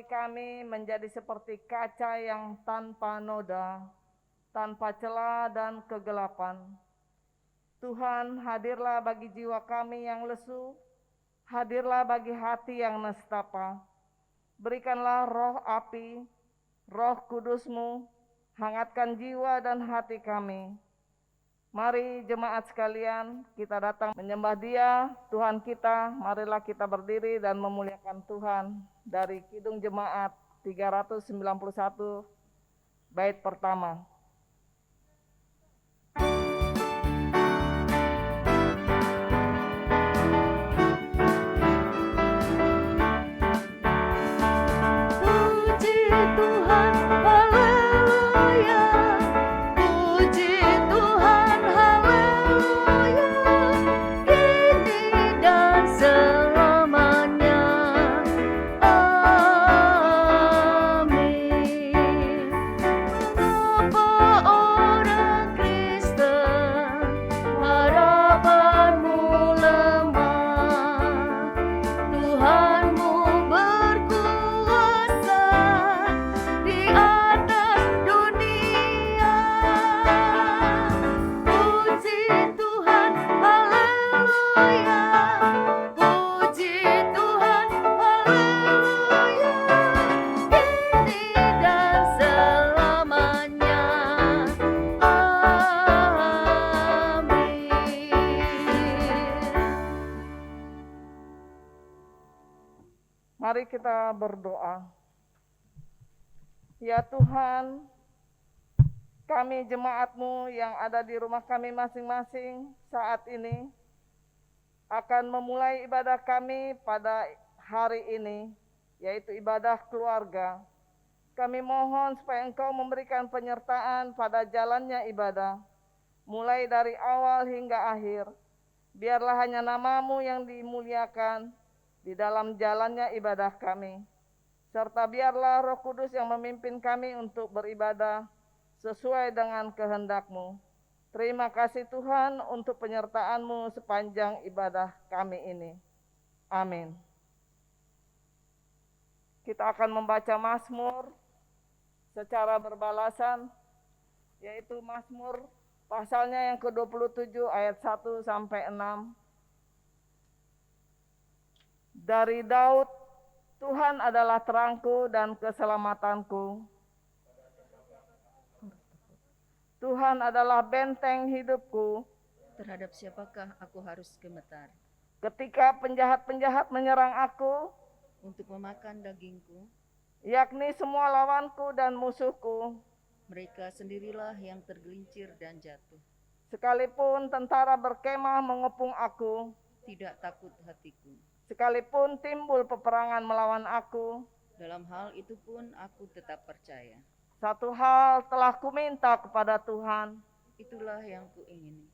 kami menjadi seperti kaca yang tanpa noda, tanpa celah dan kegelapan. Tuhan, hadirlah bagi jiwa kami yang lesu, hadirlah bagi hati yang nestapa. Berikanlah roh api, roh kudus-Mu, hangatkan jiwa dan hati kami. Mari jemaat sekalian, kita datang menyembah Dia, Tuhan kita. Marilah kita berdiri dan memuliakan Tuhan dari Kidung Jemaat 391, bait pertama. Mari kita berdoa. Ya Tuhan, kami jemaat-Mu yang ada di rumah kami masing-masing saat ini akan memulai ibadah kami pada hari ini, yaitu ibadah keluarga. Kami mohon supaya Engkau memberikan penyertaan pada jalannya ibadah, mulai dari awal hingga akhir. Biarlah hanya nama-Mu yang dimuliakan di dalam jalannya ibadah kami. Serta biarlah Roh Kudus yang memimpin kami untuk beribadah sesuai dengan kehendak-Mu. Terima kasih Tuhan untuk penyertaan-Mu sepanjang ibadah kami ini. Amin. Kita akan membaca Mazmur secara berbalasan, yaitu Mazmur pasalnya yang ke-27 ayat 1 sampai 6. Dari Daud, Tuhan adalah terangku dan keselamatanku. Tuhan adalah benteng hidupku. Terhadap siapakah aku harus gemetar? Ketika penjahat-penjahat menyerang aku, untuk memakan dagingku, yakni semua lawanku dan musuhku. Mereka sendirilah yang tergelincir dan jatuh. Sekalipun tentara berkemah mengepung aku, tidak takut hatiku. Sekalipun timbul peperangan melawan aku, dalam hal itu pun aku tetap percaya. Satu hal telah kuminta kepada Tuhan, itulah yang kuingini.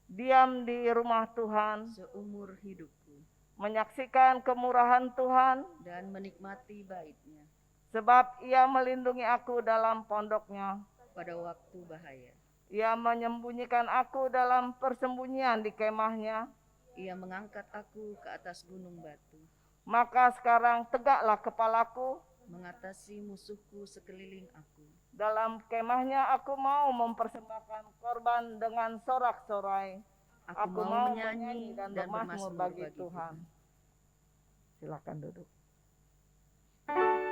Diam di rumah Tuhan seumur hidupku, menyaksikan kemurahan Tuhan dan menikmati baitnya. Sebab Ia melindungi aku dalam pondoknya. Pada waktu bahaya, Ia menyembunyikan aku dalam persembunyian di kemahnya. Ia mengangkat aku ke atas gunung batu. Maka sekarang tegaklah kepalaku mengatasi musuhku sekeliling aku. Dalam kemahnya aku mau mempersembahkan korban dengan sorak-sorai. Aku mau menyanyi dan bermazmur bagi Tuhan. Silakan duduk. Di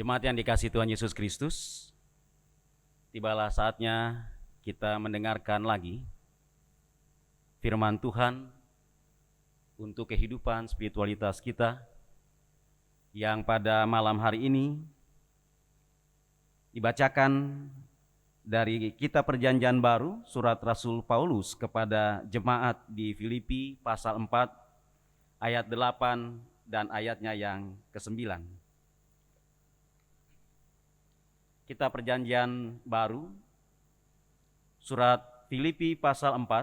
Jemaat yang dikasihi Tuhan Yesus Kristus, tibalah saatnya kita mendengarkan lagi firman Tuhan untuk kehidupan spiritualitas kita yang pada malam hari ini dibacakan dari Kitab Perjanjian Baru, surat Rasul Paulus kepada jemaat di Filipi pasal 4 ayat 8 dan ayatnya yang ke-9. Kitab Perjanjian Baru, surat Filipi pasal 4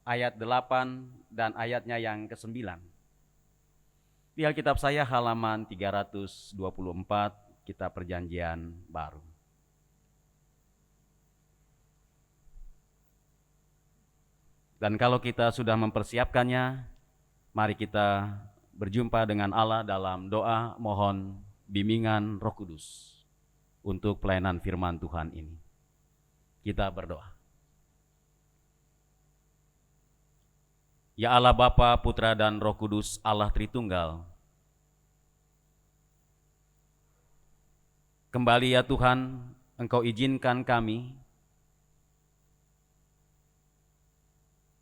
ayat 8 dan ayatnya yang ke-9. Di Alkitab saya halaman 324, Kitab Perjanjian Baru. Dan kalau kita sudah mempersiapkannya, mari kita berjumpa dengan Allah dalam doa mohon bimbingan Roh Kudus untuk pelayanan firman Tuhan ini. Kita berdoa. Ya Allah Bapa, Putra dan Roh Kudus, Allah Tritunggal, kembali ya Tuhan, Engkau izinkan kami,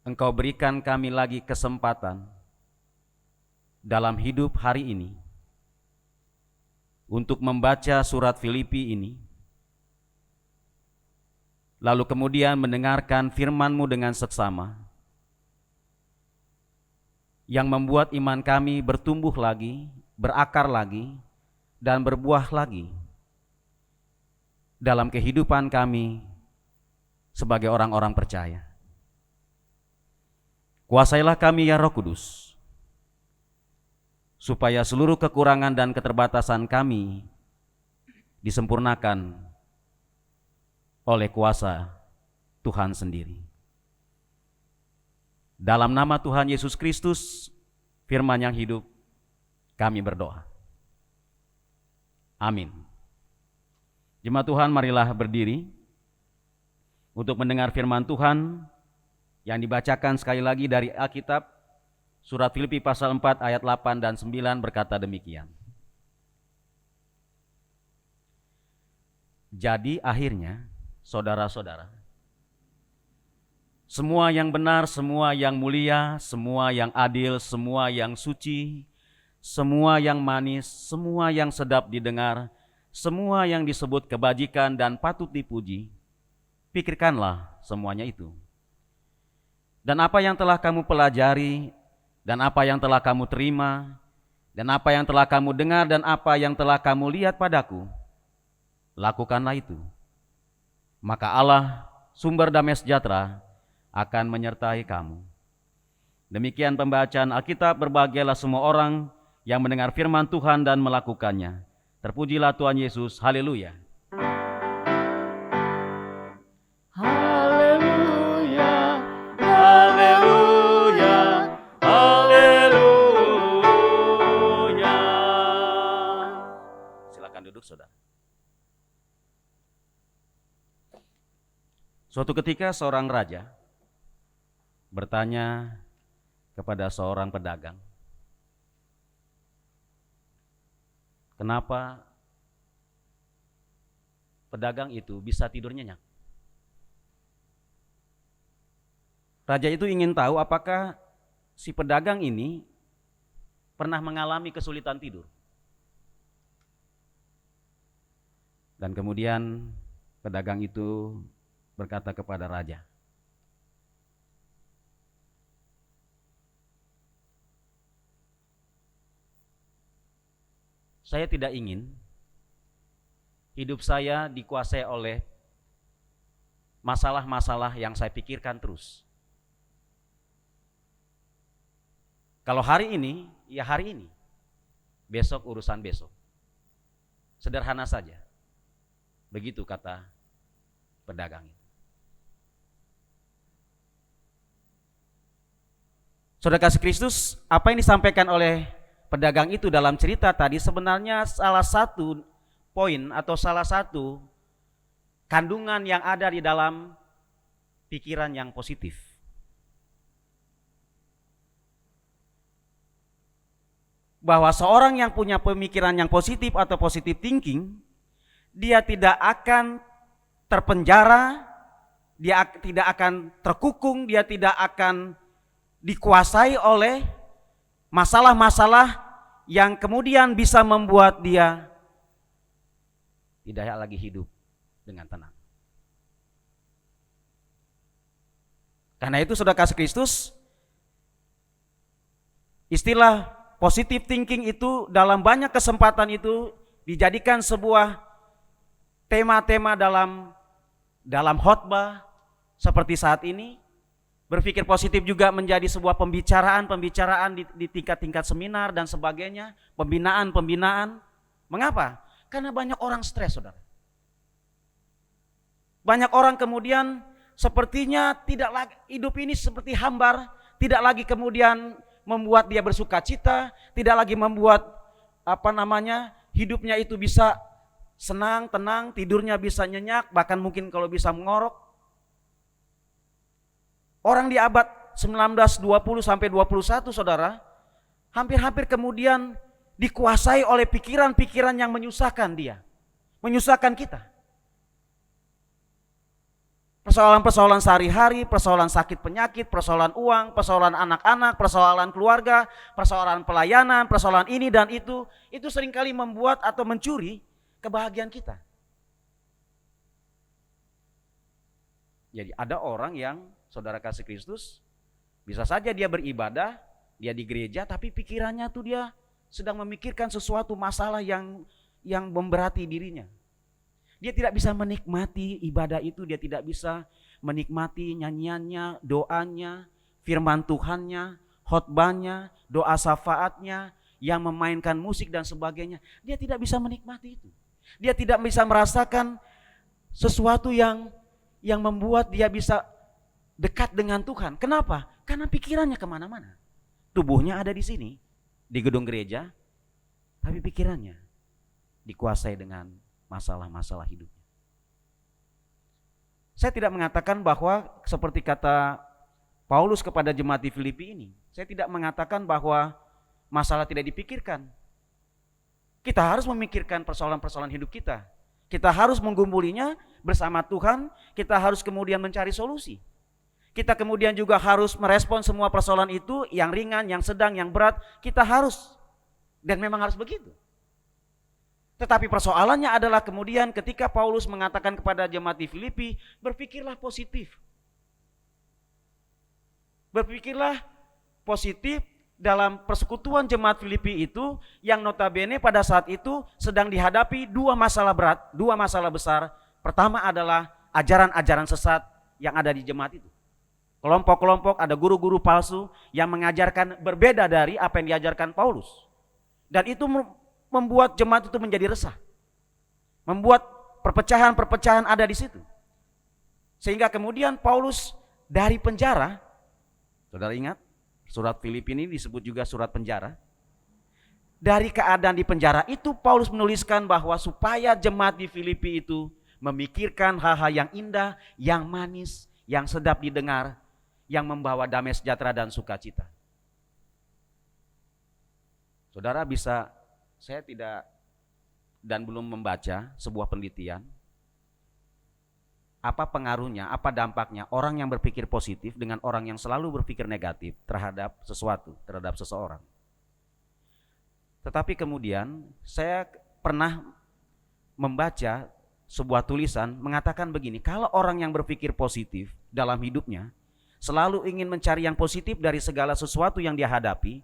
Engkau berikan kami lagi kesempatan dalam hidup hari ini untuk membaca surat Filipi ini, lalu kemudian mendengarkan firman-Mu dengan seksama, yang membuat iman kami bertumbuh lagi, berakar lagi, dan berbuah lagi dalam kehidupan kami sebagai orang-orang percaya. Kuasailah kami ya Roh Kudus, supaya seluruh kekurangan dan keterbatasan kami disempurnakan oleh kuasa Tuhan sendiri. Dalam nama Tuhan Yesus Kristus, firman yang hidup, kami berdoa. Amin. Jemaat Tuhan, marilah berdiri untuk mendengar firman Tuhan yang dibacakan sekali lagi dari Alkitab. Surat Filipi pasal 4 ayat 8 dan 9 berkata demikian. Jadi akhirnya, saudara-saudara, semua yang benar, semua yang mulia, semua yang adil, semua yang suci, semua yang manis, semua yang sedap didengar, semua yang disebut kebajikan dan patut dipuji, pikirkanlah semuanya itu. Dan apa yang telah kamu pelajari, dan apa yang telah kamu terima, dan apa yang telah kamu dengar, dan apa yang telah kamu lihat padaku, lakukanlah itu. Maka Allah, sumber damai sejahtera, akan menyertai kamu. Demikian pembacaan Alkitab. Berbahagialah semua orang yang mendengar firman Tuhan dan melakukannya. Terpujilah Tuhan Yesus. Haleluya. Haleluya. Haleluya. Haleluya. Silakan duduk, saudara. Suatu ketika seorang raja bertanya kepada seorang pedagang, kenapa pedagang itu bisa tidur nyenyak? Raja itu ingin tahu apakah si pedagang ini pernah mengalami kesulitan tidur. Dan kemudian pedagang itu berkata kepada raja, saya tidak ingin hidup saya dikuasai oleh masalah-masalah yang saya pikirkan terus. Kalau hari ini, ya hari ini. Besok urusan besok. Sederhana saja. Begitu kata pedagang itu. Saudara kasih Kristus, apa yang disampaikan oleh pedagang itu dalam cerita tadi sebenarnya salah satu poin atau salah satu kandungan yang ada di dalam pikiran yang positif. Bahwa seorang yang punya pemikiran yang positif atau positive thinking dia tidak akan terpenjara, dia tidak akan terkukung, dia tidak akan dikuasai oleh masalah-masalah yang kemudian bisa membuat dia tidak lagi hidup dengan tenang. Karena itu saudara kasih Kristus, istilah positive thinking itu dalam banyak kesempatan itu dijadikan sebuah tema-tema dalam khotbah seperti saat ini. Berpikir positif juga menjadi sebuah pembicaraan di tingkat-tingkat seminar dan sebagainya, pembinaan. Mengapa? Karena banyak orang stres, saudara. Banyak orang kemudian sepertinya tidak lagi hidup ini seperti hambar, tidak lagi kemudian membuat dia bersuka cita, tidak lagi membuat hidupnya itu bisa senang, tenang, tidurnya bisa nyenyak, bahkan mungkin kalau bisa mengorok. Orang di abad 1920 sampai 21, saudara, hampir-hampir kemudian dikuasai oleh pikiran-pikiran yang menyusahkan dia, menyusahkan kita. Persoalan-persoalan sehari-hari, persoalan sakit penyakit, persoalan uang, persoalan anak-anak, persoalan keluarga, persoalan pelayanan, persoalan ini dan itu seringkali membuat atau mencuri kebahagiaan kita. Jadi ada orang yang, saudara kasih Kristus, bisa saja dia beribadah, dia di gereja, tapi pikirannya tuh dia sedang memikirkan sesuatu masalah yang memberati dirinya. Dia tidak bisa menikmati ibadah itu, dia tidak bisa menikmati nyanyiannya, doanya, firman Tuhannya, khotbahnya, doa syafaatnya, yang memainkan musik dan sebagainya. Dia tidak bisa menikmati itu. Dia tidak bisa merasakan sesuatu yang membuat dia bisa dekat dengan Tuhan. Kenapa? Karena pikirannya kemana-mana. Tubuhnya ada di sini, di gedung gereja, tapi pikirannya dikuasai dengan masalah-masalah hidupnya. Saya tidak mengatakan bahwa seperti kata Paulus kepada jemaat di Filipi ini, saya tidak mengatakan bahwa masalah tidak dipikirkan. Kita harus memikirkan persoalan-persoalan hidup kita. Kita harus menggumbulinya bersama Tuhan, kita harus kemudian mencari solusi. Kita kemudian juga harus merespon semua persoalan itu, yang ringan, yang sedang, yang berat, kita harus. Dan memang harus begitu. Tetapi persoalannya adalah kemudian ketika Paulus mengatakan kepada jemaat di Filipi, berpikirlah positif. Berpikirlah positif dalam persekutuan jemaat Filipi itu, yang notabene pada saat itu sedang dihadapi dua masalah berat, dua masalah besar. Pertama adalah ajaran-ajaran sesat yang ada di jemaat itu. Kelompok-kelompok, ada guru-guru palsu yang mengajarkan berbeda dari apa yang diajarkan Paulus. Dan itu membuat jemaat itu menjadi resah. Membuat perpecahan-perpecahan ada di situ. Sehingga kemudian Paulus dari penjara, saudara ingat, surat Filipi ini disebut juga surat penjara. Dari keadaan di penjara itu Paulus menuliskan bahwa supaya jemaat di Filipi itu memikirkan hal-hal yang indah, yang manis, yang sedap didengar, yang membawa damai sejahtera dan sukacita. Saudara bisa, saya tidak dan belum membaca sebuah penelitian, apa pengaruhnya, apa dampaknya orang yang berpikir positif dengan orang yang selalu berpikir negatif terhadap sesuatu, terhadap seseorang. Tetapi kemudian saya pernah membaca sebuah tulisan mengatakan begini, kalau orang yang berpikir positif dalam hidupnya selalu ingin mencari yang positif dari segala sesuatu yang dia hadapi,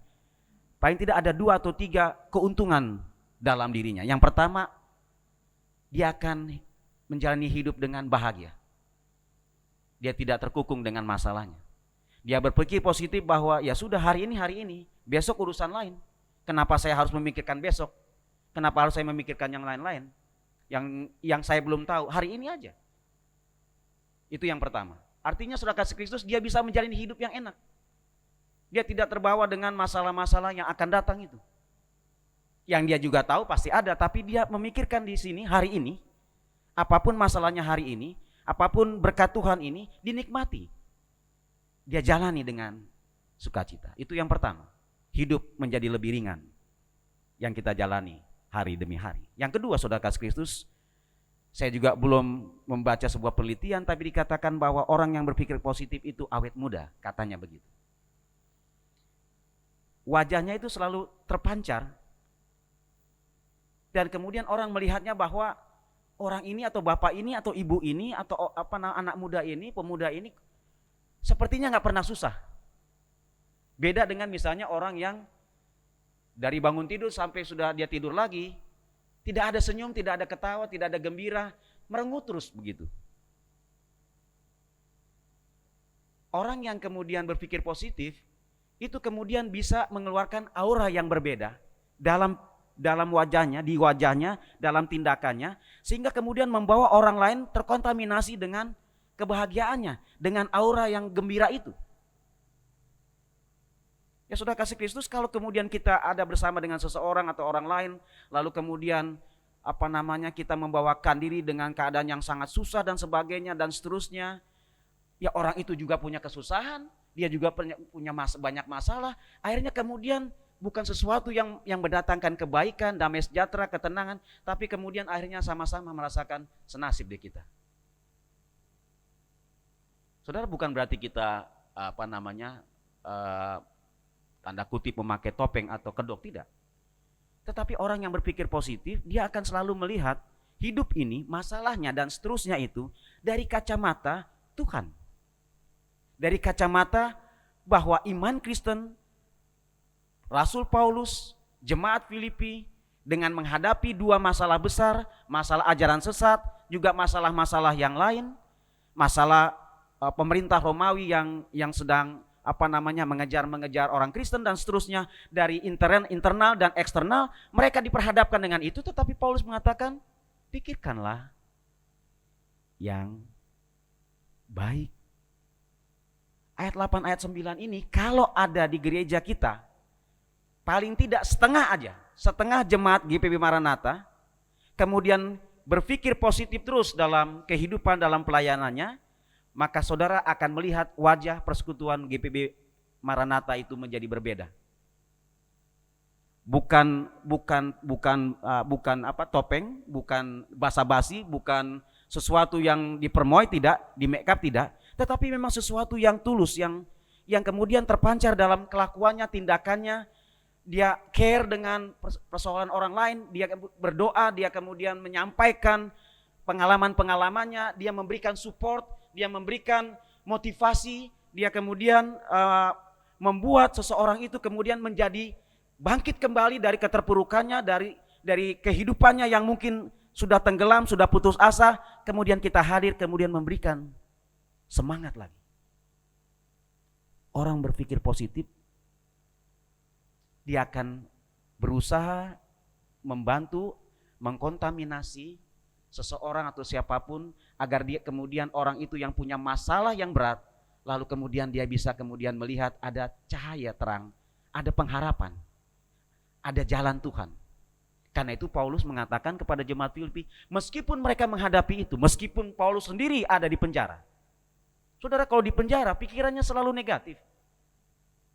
paling tidak ada 2 atau 3 keuntungan dalam dirinya. Yang pertama, dia akan menjalani hidup dengan bahagia. Dia tidak terkukung dengan masalahnya. Dia berpikir positif bahwa ya sudah, hari ini, besok urusan lain. Kenapa saya harus memikirkan besok? Kenapa harus saya memikirkan yang lain-lain? Yang saya belum tahu, hari ini aja. Itu yang pertama. Artinya saudara kasih Kristus, dia bisa menjalani hidup yang enak. Dia tidak terbawa dengan masalah-masalah yang akan datang itu. Yang dia juga tahu pasti ada, tapi dia memikirkan di sini hari ini, apapun masalahnya hari ini, apapun berkat Tuhan ini, dinikmati. Dia jalani dengan sukacita. Itu yang pertama. Hidup menjadi lebih ringan yang kita jalani hari demi hari. Yang kedua, saudara kasih Kristus, Saya juga belum membaca sebuah penelitian, tapi dikatakan bahwa orang yang berpikir positif itu awet muda, katanya begitu. Wajahnya itu selalu terpancar. Dan kemudian orang melihatnya bahwa orang ini atau bapak ini atau ibu ini atau anak muda ini, pemuda ini sepertinya nggak pernah susah. Beda dengan misalnya orang yang dari bangun tidur sampai sudah dia tidur lagi, tidak ada senyum, tidak ada ketawa, tidak ada gembira, merengut terus begitu. Orang yang kemudian berpikir positif, itu kemudian bisa mengeluarkan aura yang berbeda dalam wajahnya, di wajahnya, dalam tindakannya, sehingga kemudian membawa orang lain terkontaminasi dengan kebahagiaannya, dengan aura yang gembira itu. Ya sudah kasih Kristus, kalau kemudian kita ada bersama dengan seseorang atau orang lain, lalu kemudian kita membawakan diri dengan keadaan yang sangat susah dan sebagainya dan seterusnya, ya orang itu juga punya kesusahan, dia juga punya banyak masalah, akhirnya kemudian bukan sesuatu yang mendatangkan kebaikan, damai sejahtera, ketenangan, tapi kemudian akhirnya sama-sama merasakan senasib di kita. Saudara, bukan berarti kita tanda kutip memakai topeng atau kedok, tidak. Tetapi orang yang berpikir positif, dia akan selalu melihat hidup ini, masalahnya dan seterusnya itu dari kacamata Tuhan. Dari kacamata bahwa iman Kristen, Rasul Paulus, jemaat Filipi dengan menghadapi dua masalah besar, masalah ajaran sesat, juga masalah-masalah yang lain, masalah pemerintah Romawi yang sedang mengejar orang Kristen dan seterusnya, dari internal dan eksternal, mereka diperhadapkan dengan itu. Tetapi Paulus mengatakan, pikirkanlah yang baik. Ayat 8, ayat 9 ini kalau ada di gereja kita, paling tidak setengah jemaat GPB Maranatha, kemudian berpikir positif terus dalam kehidupan, dalam pelayanannya, maka saudara akan melihat wajah persekutuan GPB Maranatha itu menjadi berbeda. Bukan topeng, bukan basa-basi, bukan sesuatu yang dipermoy, tidak, di make up, tidak, tetapi memang sesuatu yang tulus, yang kemudian terpancar dalam kelakuannya, tindakannya. Dia care dengan persoalan orang lain, dia berdoa, dia kemudian menyampaikan pengalaman-pengalamannya, dia memberikan support, dia memberikan motivasi, dia kemudian membuat seseorang itu kemudian menjadi bangkit kembali dari keterpurukannya, dari kehidupannya yang mungkin sudah tenggelam, sudah putus asa, kemudian kita hadir, kemudian memberikan semangat lagi. Orang berpikir positif, dia akan berusaha membantu, mengkontaminasi seseorang atau siapapun agar dia kemudian orang itu yang punya masalah yang berat, lalu kemudian dia bisa kemudian melihat ada cahaya terang, ada pengharapan, ada jalan Tuhan. Karena itu Paulus mengatakan kepada jemaat Filipi, meskipun mereka menghadapi itu, meskipun Paulus sendiri ada di penjara. Saudara, kalau di penjara pikirannya selalu negatif.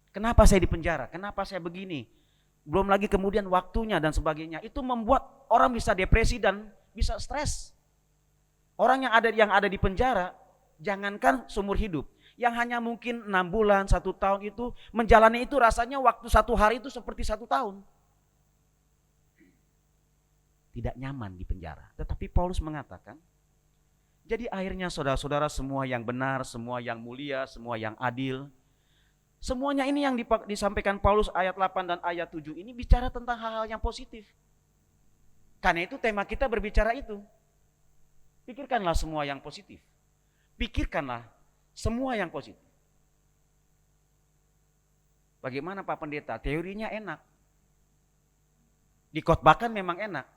Kenapa saya di penjara? Kenapa saya begini? Belum lagi kemudian waktunya dan sebagainya. Itu membuat orang bisa depresi dan bisa stres. Orang yang ada di penjara, jangankan seumur hidup, yang hanya mungkin 6 bulan, 1 tahun itu, menjalani itu rasanya waktu 1 hari itu seperti 1 tahun. Tidak nyaman di penjara. Tetapi Paulus mengatakan, jadi akhirnya saudara-saudara, semua yang benar, semua yang mulia, semua yang adil, semuanya ini yang disampaikan Paulus ayat 8 dan ayat 7 ini bicara tentang hal-hal yang positif. Karena itu tema kita berbicara itu. Pikirkanlah semua yang positif. Pikirkanlah semua yang positif. Bagaimana Pak Pendeta? Teorinya enak. Dikhotbahkan memang enak.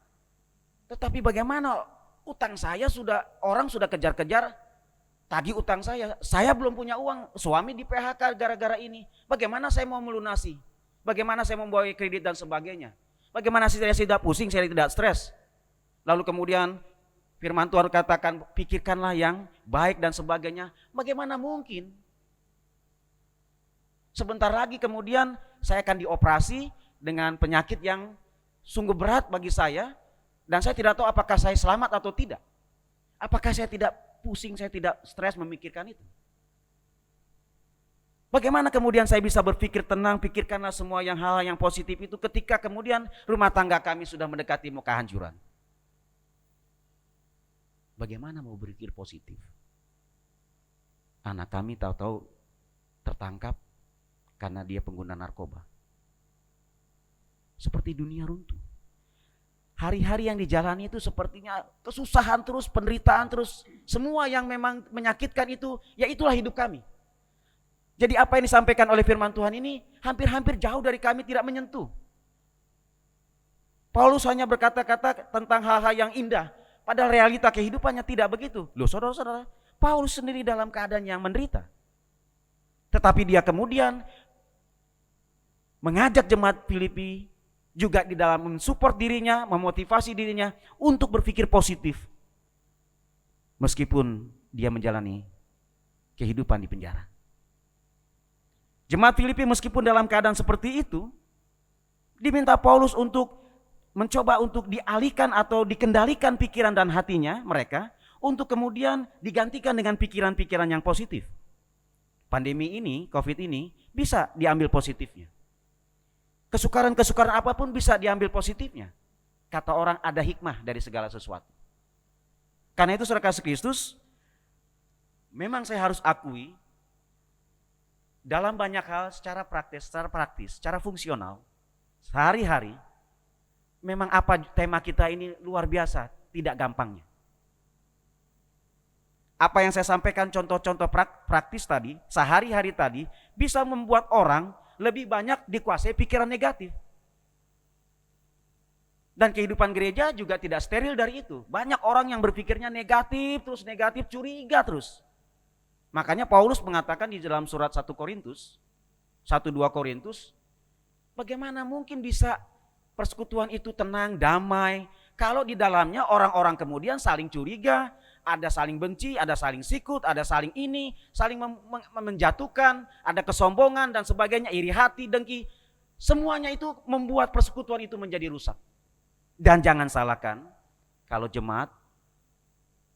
Tetapi bagaimana utang saya orang sudah kejar-kejar tagih utang saya belum punya uang, suami di PHK gara-gara ini. Bagaimana saya mau melunasi? Bagaimana saya membawa kredit dan sebagainya? Bagaimana saya tidak pusing, saya tidak stres? Lalu kemudian firman Tuhan katakan, pikirkanlah yang baik dan sebagainya. Bagaimana mungkin? Sebentar lagi kemudian saya akan dioperasi dengan penyakit yang sungguh berat bagi saya, dan saya tidak tahu apakah saya selamat atau tidak. Apakah saya tidak pusing, saya tidak stres memikirkan itu? Bagaimana kemudian saya bisa berpikir tenang, pikirkanlah semua hal yang positif itu ketika kemudian rumah tangga kami sudah mendekati mau kehancuran. Bagaimana mau berpikir positif? Anak kami tahu-tahu tertangkap karena dia pengguna narkoba. Seperti dunia runtuh. Hari-hari yang dijalani itu sepertinya kesusahan terus, penderitaan terus. Semua yang memang menyakitkan itu, ya itulah hidup kami. Jadi apa yang disampaikan oleh firman Tuhan ini hampir-hampir jauh dari kami, tidak menyentuh. Paulus hanya berkata-kata tentang hal-hal yang indah, padahal realita kehidupannya tidak begitu. Loh saudara-saudara, Paulus sendiri dalam keadaan yang menderita. Tetapi dia kemudian mengajak jemaat Filipi juga di dalam mensupport dirinya, memotivasi dirinya untuk berpikir positif. Meskipun dia menjalani kehidupan di penjara. Jemaat Filipi meskipun dalam keadaan seperti itu, diminta Paulus untuk mencoba untuk dialihkan atau dikendalikan pikiran dan hatinya mereka untuk kemudian digantikan dengan pikiran-pikiran yang positif. Pandemi ini, COVID ini bisa diambil positifnya. Kesukaran-kesukaran apapun bisa diambil positifnya. Kata orang ada hikmah dari segala sesuatu. Karena itu saudara kasih Kristus, memang saya harus akui dalam banyak hal secara praktis, secara fungsional, sehari-hari, memang apa tema kita ini luar biasa, tidak gampangnya. Apa yang saya sampaikan contoh-contoh praktis tadi, sehari-hari tadi, bisa membuat orang lebih banyak dikuasai pikiran negatif. Dan kehidupan gereja juga tidak steril dari itu. Banyak orang yang berpikirnya negatif, curiga terus. Makanya Paulus mengatakan di dalam surat 1 Korintus, 1-2 Korintus, bagaimana mungkin bisa persekutuan itu tenang, damai, kalau di dalamnya orang-orang kemudian saling curiga, ada saling benci, ada saling sikut, ada saling ini, saling menjatuhkan, ada kesombongan dan sebagainya, iri hati, dengki. Semuanya itu membuat persekutuan itu menjadi rusak. Dan jangan salahkan kalau jemaat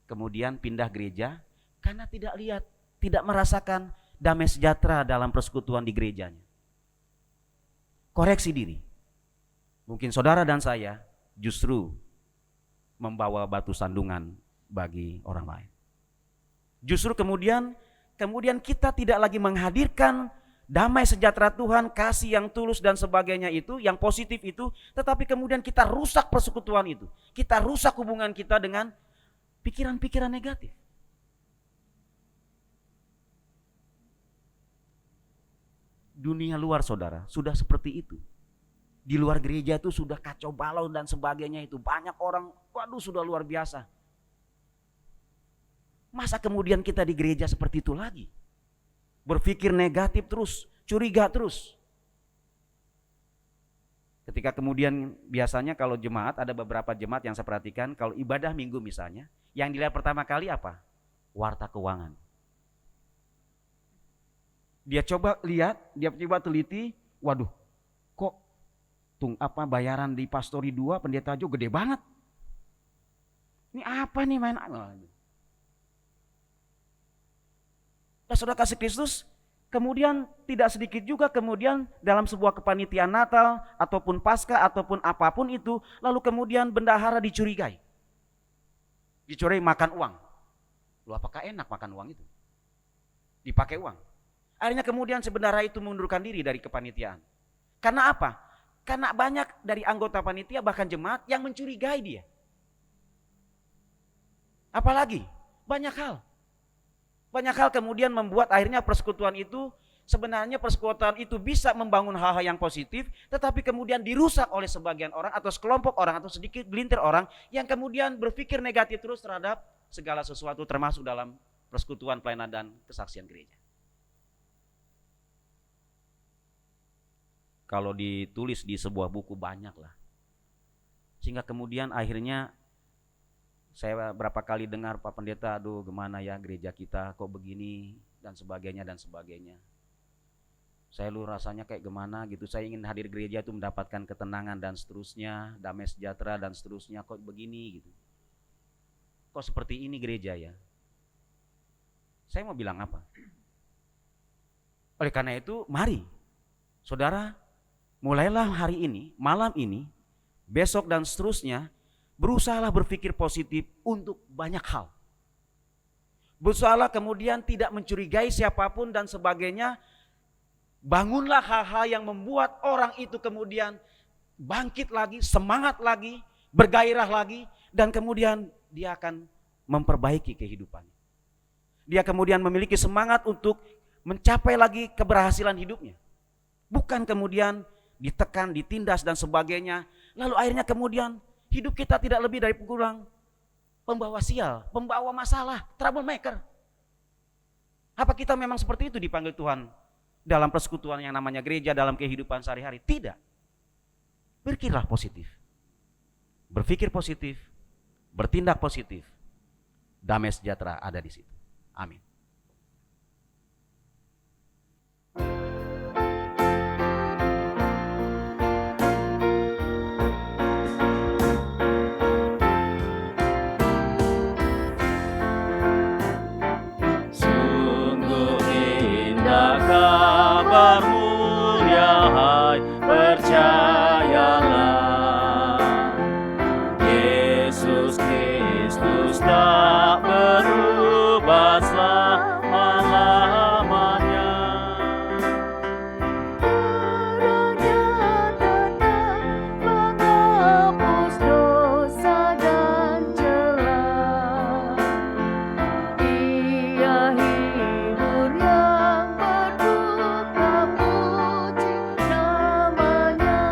kemudian pindah gereja karena tidak merasakan damai sejahtera dalam persekutuan di gerejanya. Koreksi diri. Mungkin saudara dan saya justru membawa batu sandungan bagi orang lain. Justru kemudian kita tidak lagi menghadirkan damai sejahtera Tuhan, kasih yang tulus dan sebagainya itu, yang positif itu, tetapi kemudian kita rusak persekutuan itu. Kita rusak hubungan kita dengan pikiran-pikiran negatif. Dunia luar saudara sudah seperti itu. Di luar gereja itu sudah kacau balau dan sebagainya itu. Banyak orang, waduh sudah luar biasa. Masa kemudian kita di gereja seperti itu lagi? Berpikir negatif terus, curiga terus. Ketika kemudian biasanya kalau jemaat, ada beberapa jemaat yang saya perhatikan, kalau ibadah minggu misalnya, yang dilihat pertama kali apa? Warta keuangan. Dia coba lihat, dia coba teliti, waduh, kok bayaran di Pastori 2 Pendeta Jo gede banget. Ini apa nih main? Nah, saudara kasih Kristus, kemudian tidak sedikit juga kemudian dalam sebuah kepanitiaan Natal ataupun Paskah ataupun apapun itu, lalu kemudian bendahara dicurigai. Dicurigai makan uang. Loh, apakah enak makan uang itu? Dipakai uang. Akhirnya kemudian si bendahara itu mengundurkan diri dari kepanitiaan. Karena apa? Karena banyak dari anggota panitia bahkan jemaat yang mencurigai dia. Apalagi banyak hal. Banyak hal kemudian membuat akhirnya persekutuan itu, sebenarnya persekutuan itu bisa membangun hal-hal yang positif, tetapi kemudian dirusak oleh sebagian orang atau sekelompok orang atau sedikit gelintir orang yang kemudian berpikir negatif terus terhadap segala sesuatu termasuk dalam persekutuan pelayanan dan kesaksian gereja. Kalau ditulis di sebuah buku banyak lah. Sehingga kemudian akhirnya saya berapa kali dengar Pak Pendeta, aduh gimana ya gereja kita kok begini dan sebagainya dan sebagainya. Saya lu rasanya kayak gimana gitu, saya ingin hadir gereja itu mendapatkan ketenangan dan seterusnya, damai sejahtera dan seterusnya, kok begini gitu. kok seperti ini gereja ya? Saya mau bilang apa? Oleh karena itu, mari saudara, mulailah hari ini, malam ini, besok dan seterusnya, berusahalah berpikir positif untuk banyak hal. Berusahalah kemudian tidak mencurigai siapapun dan sebagainya. Bangunlah hal-hal yang membuat orang itu kemudian bangkit lagi, semangat lagi, bergairah lagi, dan kemudian dia akan memperbaiki kehidupannya. Dia kemudian memiliki semangat untuk mencapai lagi keberhasilan hidupnya. Bukan kemudian ditekan, ditindas dan sebagainya, lalu akhirnya kemudian hidup kita tidak lebih dari kurang pembawa sial, pembawa masalah, troublemaker. Apa kita memang seperti itu dipanggil Tuhan dalam persekutuan yang namanya gereja, dalam kehidupan sehari-hari? Tidak. Berpikirlah positif, berpikir positif, bertindak positif. Damai sejahtera ada di situ. Amin. Sungguh indah kabar mulia, hai percayalah. Yesus Kristus tak berubah selama-lamanya. Darahnya tetap menghapus dosa dan celah. Ia hibur yang berduka, puji namanya.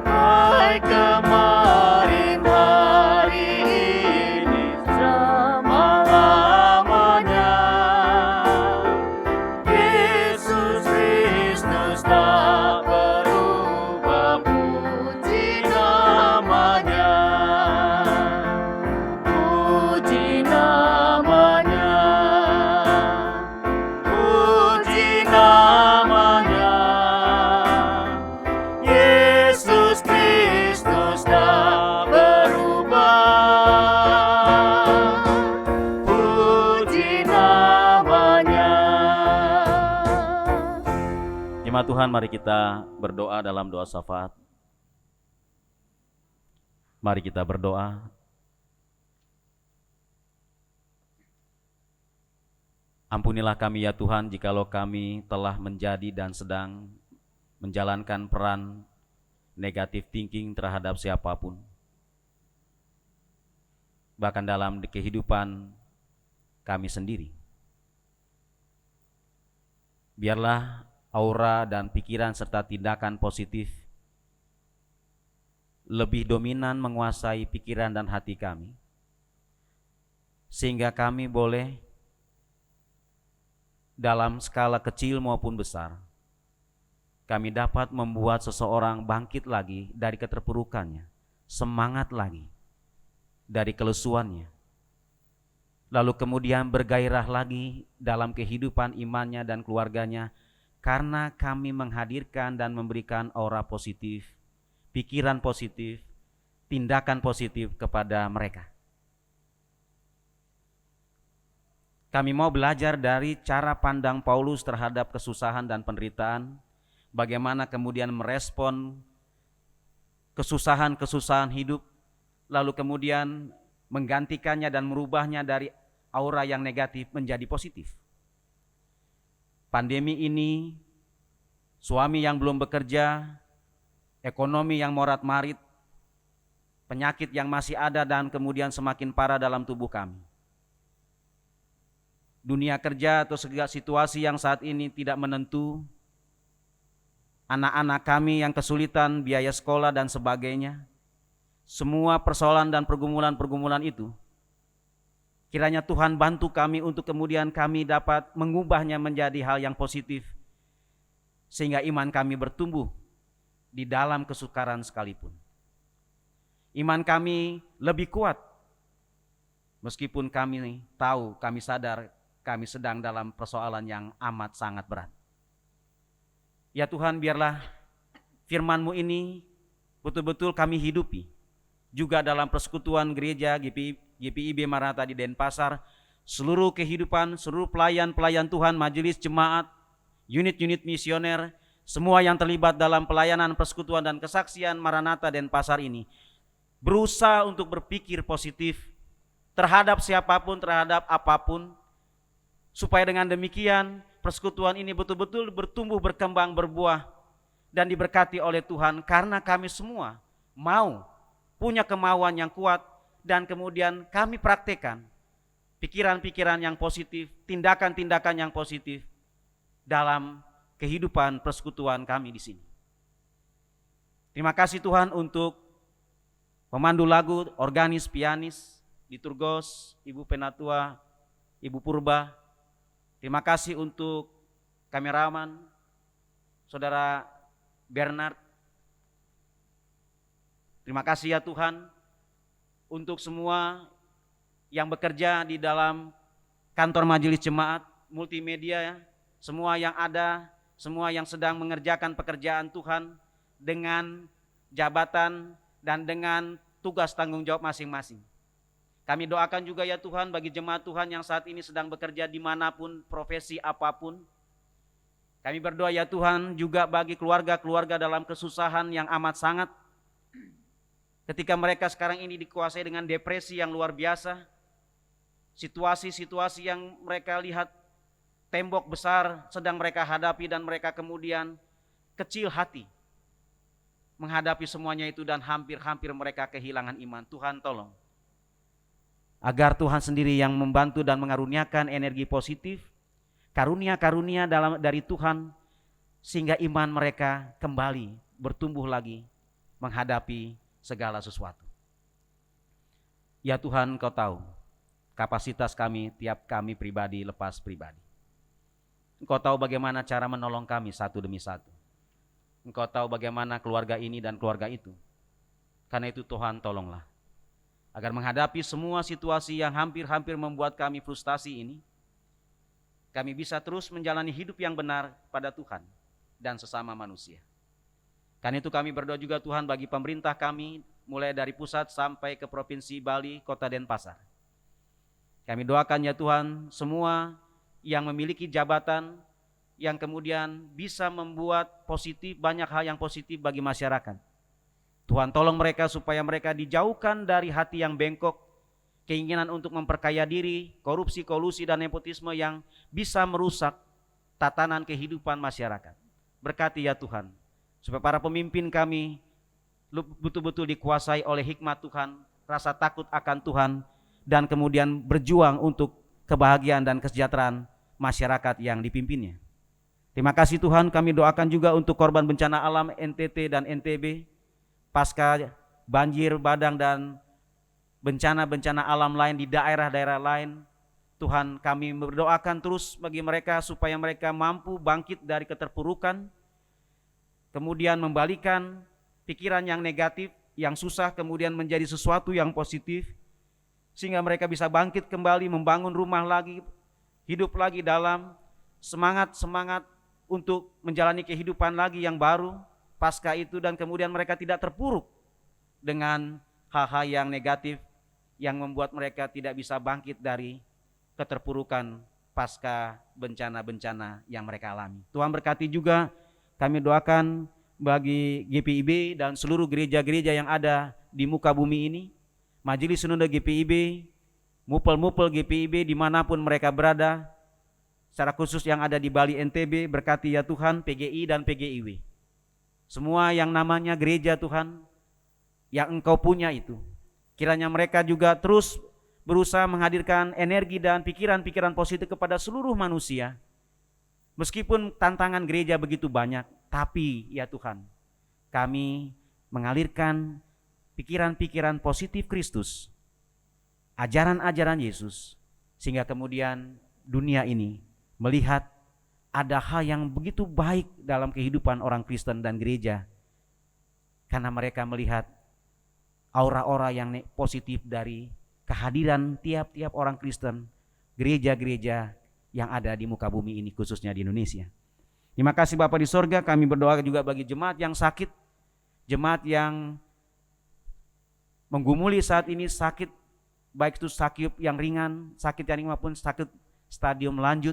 Baik kemarin, hari ini, selama-lamanya. Yesus Kristus tak berubah, puji namanya. Puji namanya. Puji namanya. Yesus Kristus tak berubah. Puji namanya. Jemaat Tuhan, mari kita berdoa dalam doa syafaat. Mari kita berdoa. Ampunilah kami ya Tuhan, jikalau kami telah menjadi dan sedang menjalankan peran negatif thinking terhadap siapapun. Bahkan dalam kehidupan kami sendiri. Biarlah aura dan pikiran serta tindakan positif lebih dominan menguasai pikiran dan hati kami, sehingga kami boleh dalam skala kecil maupun besar, kami dapat membuat seseorang bangkit lagi dari keterpurukannya, semangat lagi dari kelesuannya, lalu kemudian bergairah lagi dalam kehidupan imannya dan keluarganya, karena kami menghadirkan dan memberikan aura positif, pikiran positif, tindakan positif kepada mereka. Kami mau belajar dari cara pandang Paulus terhadap kesusahan dan penderitaan, bagaimana kemudian merespon kesusahan-kesusahan hidup, lalu kemudian menggantikannya dan merubahnya dari aura yang negatif menjadi positif. Pandemi ini, suami yang belum bekerja, ekonomi yang morat-marit, penyakit yang masih ada dan kemudian semakin parah dalam tubuh kami. Dunia kerja atau segala situasi yang saat ini tidak menentu, anak-anak kami yang kesulitan biaya sekolah dan sebagainya, semua persoalan dan pergumulan-pergumulan itu, kiranya Tuhan bantu kami untuk kemudian kami dapat mengubahnya menjadi hal yang positif, sehingga iman kami bertumbuh di dalam kesukaran sekalipun. Iman kami lebih kuat, meskipun kami tahu, kami sadar, kami sedang dalam persoalan yang amat sangat berat. Ya Tuhan, biarlah firman-Mu ini betul-betul kami hidupi, juga dalam persekutuan gereja GPIB Maranatha di Denpasar, seluruh kehidupan, seluruh pelayan-pelayan Tuhan, majelis jemaat, unit-unit misioner, semua yang terlibat dalam pelayanan persekutuan dan kesaksian Maranatha Denpasar ini berusaha untuk berpikir positif terhadap siapapun, terhadap apapun, supaya dengan demikian persekutuan ini betul-betul bertumbuh, berkembang, berbuah, dan diberkati oleh Tuhan, karena kami semua mau punya kemauan yang kuat, dan kemudian kami praktekkan pikiran-pikiran yang positif, tindakan-tindakan yang positif dalam kehidupan persekutuan kami di sini. Terima kasih Tuhan untuk pemandu lagu, organis, pianis, liturgos, Ibu Penatua, Ibu Purba. Terima kasih untuk kameraman, Saudara Bernard. Terima kasih ya Tuhan untuk semua yang bekerja di dalam kantor majelis jemaat, multimedia, ya, semua yang ada, semua yang sedang mengerjakan pekerjaan Tuhan dengan jabatan dan dengan tugas tanggung jawab masing-masing. Kami doakan juga ya Tuhan bagi jemaat Tuhan yang saat ini sedang bekerja dimanapun, profesi apapun. Kami berdoa ya Tuhan juga bagi keluarga-keluarga dalam kesusahan yang amat sangat. Ketika mereka sekarang ini dikuasai dengan depresi yang luar biasa, situasi-situasi yang mereka lihat tembok besar sedang mereka hadapi, dan mereka kemudian kecil hati menghadapi semuanya itu, dan hampir-hampir mereka kehilangan iman. Tuhan tolong agar Tuhan sendiri yang membantu dan mengaruniakan energi positif, karunia-karunia dari Tuhan, sehingga iman mereka kembali bertumbuh lagi menghadapi segala sesuatu. Ya Tuhan, Engkau tahu kapasitas kami, tiap kami pribadi lepas pribadi. Engkau tahu bagaimana cara menolong kami satu demi satu. Engkau tahu bagaimana keluarga ini dan keluarga itu. Karena itu Tuhan tolonglah, agar menghadapi semua situasi yang hampir-hampir membuat kami frustasi ini, kami bisa terus menjalani hidup yang benar pada Tuhan dan sesama manusia. Karena itu kami berdoa juga Tuhan bagi pemerintah kami, mulai dari pusat sampai ke Provinsi Bali, Kota Denpasar. Kami doakan ya Tuhan, semua yang memiliki jabatan, yang kemudian bisa membuat positif, banyak hal yang positif bagi masyarakat. Tuhan tolong mereka supaya mereka dijauhkan dari hati yang bengkok, keinginan untuk memperkaya diri, korupsi, kolusi, dan nepotisme yang bisa merusak tatanan kehidupan masyarakat. Berkati ya Tuhan, supaya para pemimpin kami betul-betul dikuasai oleh hikmat Tuhan, rasa takut akan Tuhan, dan kemudian berjuang untuk kebahagiaan dan kesejahteraan masyarakat yang dipimpinnya. Terima kasih Tuhan, kami doakan juga untuk korban bencana alam NTT dan NTB, pasca banjir bandang dan bencana-bencana alam lain di daerah-daerah lain. Tuhan, kami berdoakan terus bagi mereka supaya mereka mampu bangkit dari keterpurukan, kemudian membalikan pikiran yang negatif, yang susah kemudian menjadi sesuatu yang positif, sehingga mereka bisa bangkit kembali, membangun rumah lagi, hidup lagi dalam semangat untuk menjalani kehidupan lagi yang baru pasca itu, dan kemudian mereka tidak terpuruk dengan hal-hal yang negatif yang membuat mereka tidak bisa bangkit dari keterpurukan pasca bencana-bencana yang mereka alami. Tuhan berkati juga, kami doakan bagi GPIB dan seluruh gereja-gereja yang ada di muka bumi ini, Majelis Sinode GPIB, mupel-mupel GPIB dimanapun mereka berada, secara khusus yang ada di Bali NTB, berkati ya Tuhan PGI dan PGIW. Semua yang namanya gereja Tuhan, yang Engkau punya itu, kiranya mereka juga terus berusaha menghadirkan energi dan pikiran-pikiran positif kepada seluruh manusia. Meskipun tantangan gereja begitu banyak, tapi ya Tuhan, kami mengalirkan pikiran-pikiran positif Kristus, ajaran-ajaran Yesus, sehingga kemudian dunia ini melihat ada hal yang begitu baik dalam kehidupan orang Kristen dan gereja, karena mereka melihat aura-aura yang positif dari kehadiran tiap-tiap orang Kristen, gereja-gereja yang ada di muka bumi ini, khususnya di Indonesia. Terima kasih Bapa di sorga, kami berdoa juga bagi jemaat yang sakit, jemaat yang menggumuli saat ini sakit, baik itu sakit yang ringan maupun sakit stadium lanjut.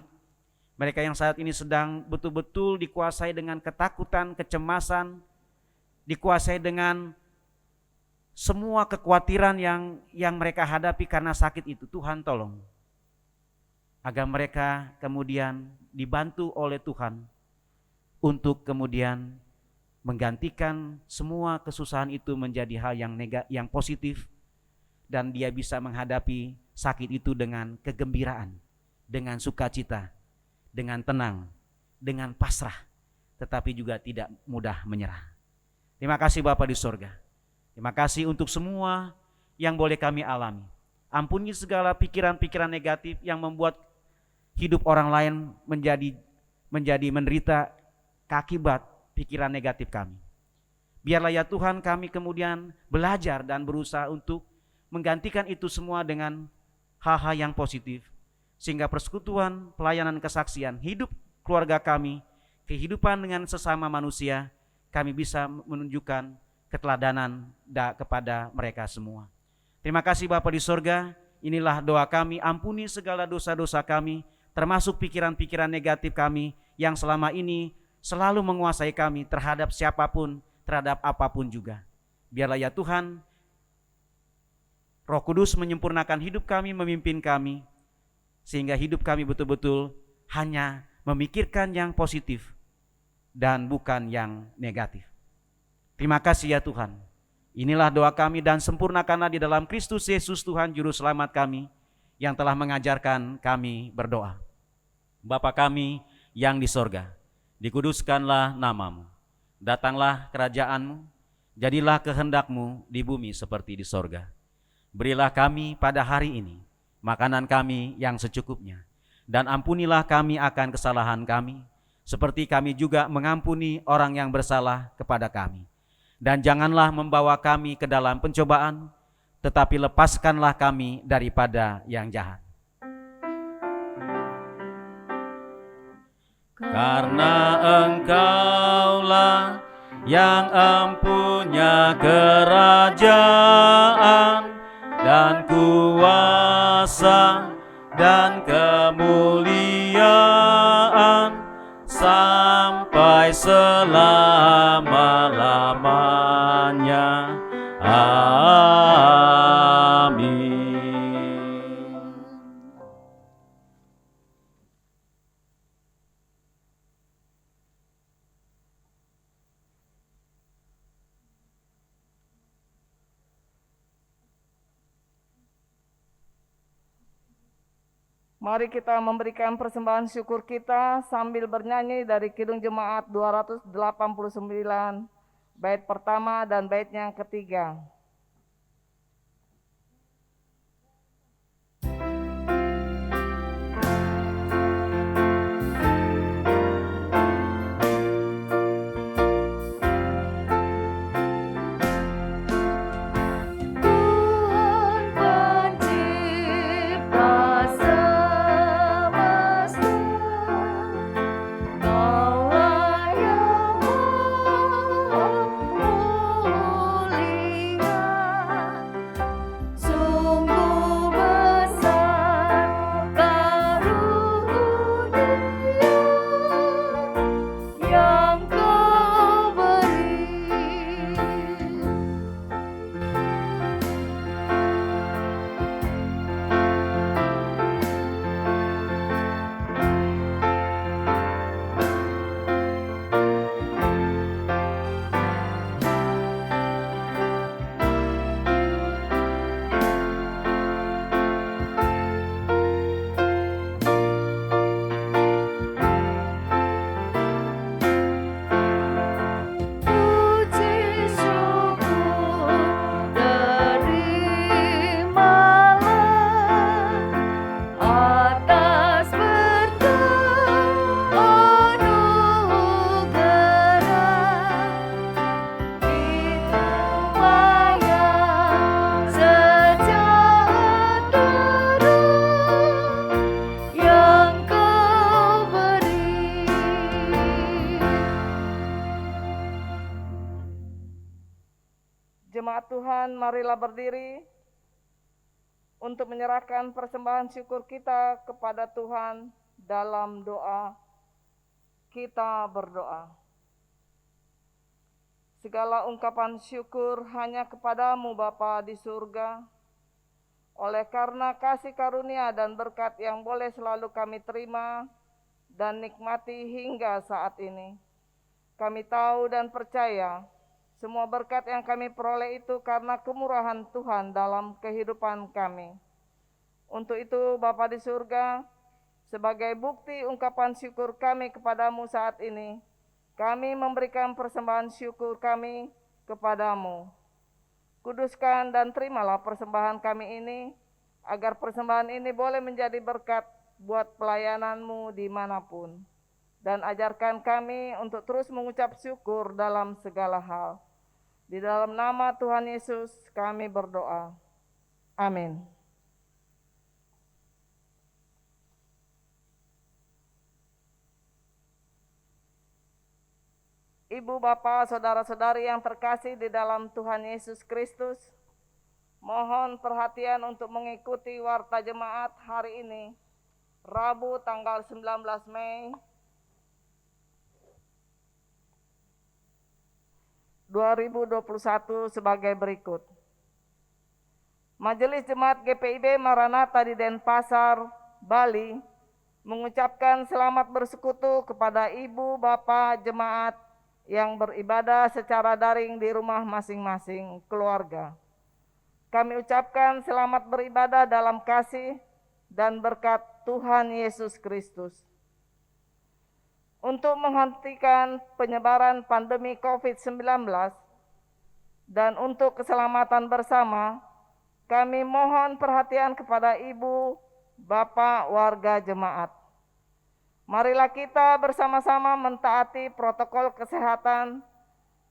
Mereka yang saat ini sedang betul-betul dikuasai dengan ketakutan, kecemasan, dikuasai dengan semua kekhawatiran yang mereka hadapi karena sakit itu. Tuhan tolong agar mereka kemudian dibantu oleh Tuhan untuk kemudian menggantikan semua kesusahan itu menjadi hal yang positif, dan dia bisa menghadapi sakit itu dengan kegembiraan, dengan sukacita, dengan tenang, dengan pasrah, tetapi juga tidak mudah menyerah. Terima kasih Bapa di sorga. Terima kasih untuk semua yang boleh kami alami. Ampuni segala pikiran-pikiran negatif yang membuat hidup orang lain menjadi menderita akibat pikiran negatif kami. Biarlah ya Tuhan kami kemudian belajar dan berusaha untuk menggantikan itu semua dengan hal-hal yang positif, sehingga persekutuan, pelayanan, kesaksian, hidup keluarga kami, kehidupan dengan sesama manusia, kami bisa menunjukkan keteladanan kepada mereka semua. Terima kasih Bapa di sorga, inilah doa kami, ampuni segala dosa-dosa kami, termasuk pikiran-pikiran negatif kami yang selama ini selalu menguasai kami terhadap siapapun, terhadap apapun juga. Biarlah ya Tuhan, Roh Kudus menyempurnakan hidup kami, memimpin kami, sehingga hidup kami betul-betul hanya memikirkan yang positif dan bukan yang negatif. Terima kasih ya Tuhan. Inilah doa kami dan sempurnakanlah di dalam Kristus Yesus Tuhan Juru Selamat kami yang telah mengajarkan kami berdoa. Bapa kami yang di sorga, dikuduskanlah namamu, datanglah kerajaanmu, jadilah kehendakmu di bumi seperti di sorga. Berilah kami pada hari ini makanan kami yang secukupnya, dan ampunilah kami akan kesalahan kami, seperti kami juga mengampuni orang yang bersalah kepada kami. Dan janganlah membawa kami ke dalam pencobaan, tetapi lepaskanlah kami daripada yang jahat. Karena Engkaulah yang empunya kerajaan dan kuasa dan kemuliaan sampai selama-lamanya. Amin. Mari kita memberikan persembahan syukur kita sambil bernyanyi dari Kidung Jemaat 289, bait pertama dan bait yang ketiga. Kaulah yang mulia. jemaat Tuhan, marilah berdiri untuk menyerahkan persembahan syukur kita kepada Tuhan dalam doa. Kita berdoa. Segala ungkapan syukur hanya kepadamu Bapa di surga. Oleh karena kasih karunia dan berkat yang boleh selalu kami terima dan nikmati hingga saat ini. Kami tahu dan percaya semua berkat yang kami peroleh itu karena kemurahan Tuhan dalam kehidupan kami. Untuk itu Bapa di surga, sebagai bukti ungkapan syukur kami kepadamu saat ini, kami memberikan persembahan syukur kami kepadamu. Kuduskan dan terimalah persembahan kami ini, agar persembahan ini boleh menjadi berkat buat pelayananmu dimanapun. Dan ajarkan kami untuk terus mengucap syukur dalam segala hal. Di dalam nama Tuhan Yesus kami berdoa. Amin. Ibu, bapak, saudara-saudari yang terkasih di dalam Tuhan Yesus Kristus, mohon perhatian untuk mengikuti warta jemaat hari ini, Rabu tanggal 19 Mei 2021 sebagai berikut. Majelis Jemaat GPIB Maranatha di Denpasar, Bali, mengucapkan selamat bersekutu kepada ibu, bapak, jemaat yang beribadah secara daring di rumah masing-masing keluarga. Kami ucapkan selamat beribadah dalam kasih dan berkat Tuhan Yesus Kristus. Untuk menghentikan penyebaran pandemi COVID-19 dan untuk keselamatan bersama, kami mohon perhatian kepada ibu, bapak, warga jemaat. Marilah kita bersama-sama mentaati protokol kesehatan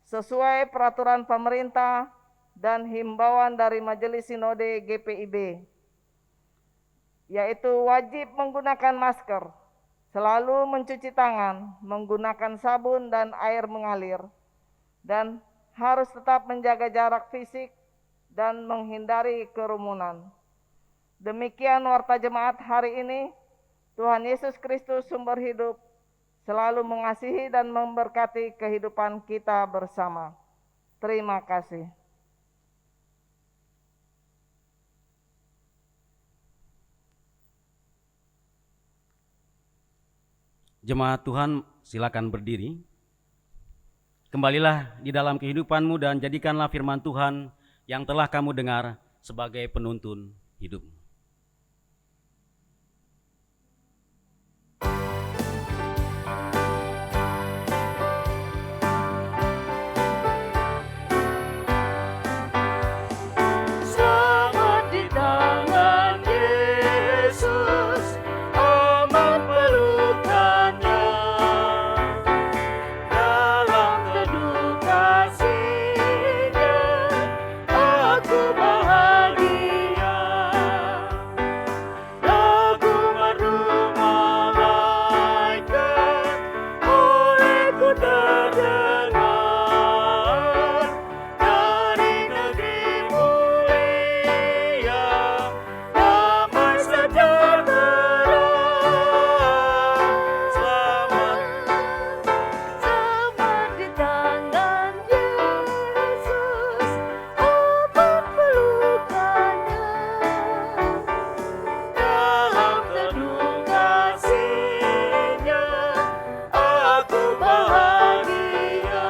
sesuai peraturan pemerintah dan himbauan dari Majelis Sinode GPIB, yaitu wajib menggunakan masker, selalu mencuci tangan, menggunakan sabun dan air mengalir, dan harus tetap menjaga jarak fisik dan menghindari kerumunan. Demikian warta jemaat hari ini. Tuhan Yesus Kristus sumber hidup selalu mengasihi dan memberkati kehidupan kita bersama. Terima kasih. Jemaat Tuhan, silakan berdiri. Kembalilah di dalam kehidupanmu dan jadikanlah firman Tuhan yang telah kamu dengar sebagai penuntun hidup. Selamat di tangan Yesus, aman pelukannya. Dalam teduh kasih-Nya, aku bahagia. Lagu merdu malaikat olehku terdengar dari negeri mulia, damai sejahtera. Selamat di tangan Yesus, aman pelukannya. Dalam teduh kasih-Nya, aku bahagia.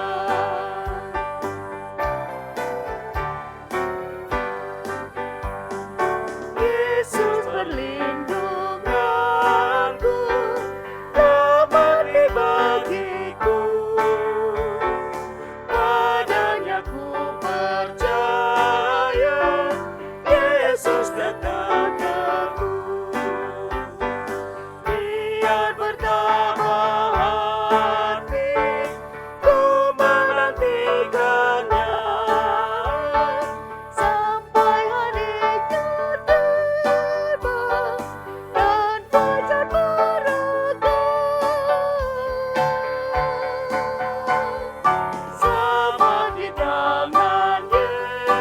Yesus perlindunganku, damai bagiku. Padanya ku percaya, Yesus dekat aku. Biar bertambah hati, ku menantikannya, sampai harinya tiba dan fajar beragam. Selamat di tangan Yesus,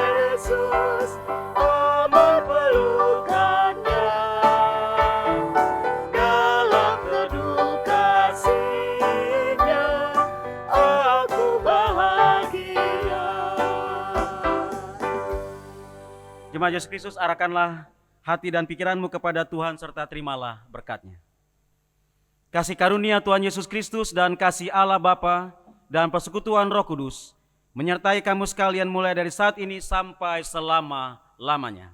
Jemaat Yesus Kristus, arahkanlah hati dan pikiranmu kepada Tuhan serta terimalah berkat-Nya. Kasih karunia Tuhan Yesus Kristus dan kasih Allah Bapa dan persekutuan Roh Kudus menyertai kamu sekalian mulai dari saat ini sampai selama-lamanya.